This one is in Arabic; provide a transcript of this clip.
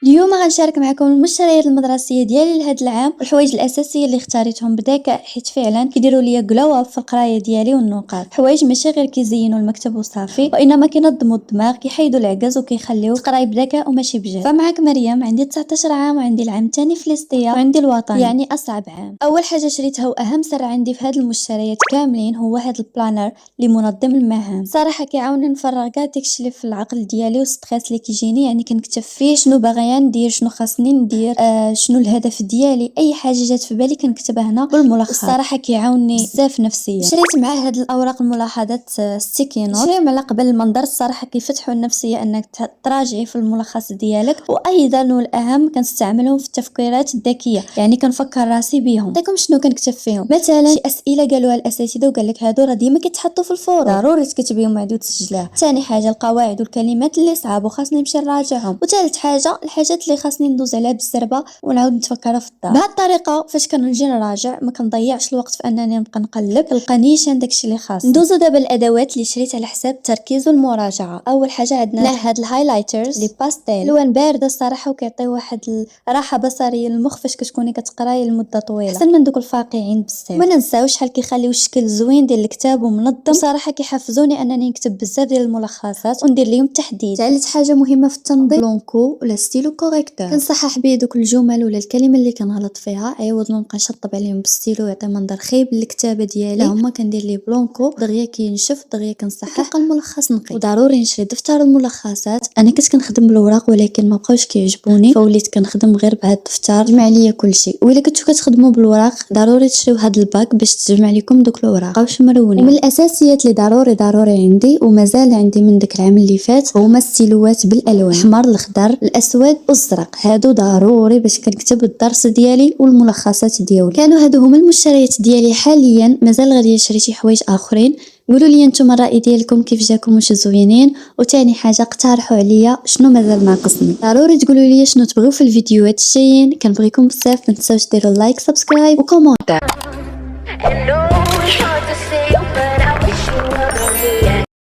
اليوم غنشارك معكم المشتريات المدرسيه ديالي لهذا العام والحوايج الاساسيه اللي اختاريتهم بذكاء حيت فعلا كيديروا ليا جلو اب في القرايه ديالي والنقاط. حوايج ماشي غير كيزينوا المكتب وصافي، وانما كينظموا الدماغ، كيحيدوا العجز وكيخليو تقراي بذكاء وماشي بجد. فمعك مريم، عندي 19 عام وعندي العام الثاني في الاستيا وعندي الوطني، يعني اصعب عام. اول حاجه شريتها واهم سر عندي في هاد المشتريات كاملين هو هاد البلانر اللي منظم المهام. صراحه كيعاونني نفرغ كاع داكشي اللي في العقل ديالي والستريس اللي كيجيني، يعني كنكتب فيه شنو باغيه ندير، شنو خاصني ندير، شنو الهدف ديالي، اي حاجه جات في بالي كنكتبها هنا بالملخص. الصراحه كيعاونني بزاف نفسيا. شريت معاه هاد الاوراق الملاحظات ستيكي نوت، شريهم على قبل المنظر. الصراحه كيفتحوا النفسيه انك تراجعي في الملخص ديالك. وايضا والاهم كنستعملهم في التفكيرات الذكيه، يعني كنفكر راسي بيهم. نعطيكم شنو كنكتب فيهم، مثلا شي اسئله قالوها الاساتذه وقال لك هادو راه ديما كيتحطوا في الفورم، ضروري تكتبيهم عاد وتسجلها. ثاني حاجه القواعد والكلمات اللي صعاب وخاصني نمشي نراجعهم. وثالث حاجه الحاجات اللي خاصني ندوز عليها بالزربه ونعاود نتفكرها في الدار. بهذه الطريقه فاش كنجي نراجع ما كنضيعش الوقت في انني نبقى نقلب، كنلقانيش داكشي اللي خاص. ندوزو دابا الادوات اللي شريت على حساب التركيز والمراجعه. اول حاجه عندنا هاد الهايلايترز لي باستيل، الوان بارده الصراحه وكيعطيو واحد الراحه بصريه للمخ فاش كتكوني كتقراي لمده طويله، احسن من دوك الفاقعين بزاف. ما ننساوش شحال كيخليو الشكل زوين ديال الكتاب ومنظم. صراحه كيحفزوني انني نكتب بزاف ديال الملخصات وندير ليهم تحديد. ثالث حاجه مهمه في التنظيم بلونكو ولا ستيلو كوريكتور، كنصحح بيه دوك الجمل ولا الكلمه اللي كنغلط فيها عوض ما نبقى نشطب عليهم بالستيلو يعطي منظر خايب للكتابه ديالي. هما كندير ليه بلونكو دغيا كينشف دغيا كنصحح كيبقى الملخص نقي. وضروري نشري دفتر الملخصات. انا كنت كنخدم بالوراق ولكن ما بقاوش كيعجبوني فوليت كنخدم غير بهذا الدفتر جمع ليا كلشي. وإلا كنتو كتخدموا بالوراق ضروري تشريو هذا الباك باش تجمع لكم دوك الوراق مابقاوش مرونين. ومن الاساسيات اللي ضروري عندي ومازال عندي من داك العام اللي فات هما الستيلوات بالالوان الاحمر الاخضر الاسود والازرق. هادو ضروري باش كنكتب الدرس ديالي والملخصات ديالي. كانوا هادو هما المشتريات ديالي حاليا. مازال غادي نشري شي حوايج اخرين. قولوا لي نتوما الراي ديالكم كيف جاكم، واش زوينين؟ وثاني حاجه اقترحوا عليا شنو مازال ناقصني. ضروري تقولوا لي شنو تبغيو في الفيديوهات الجايين. كنبغيكم بزاف، ما تنساوش ديروا لايك سبسكرايب وكومونتير.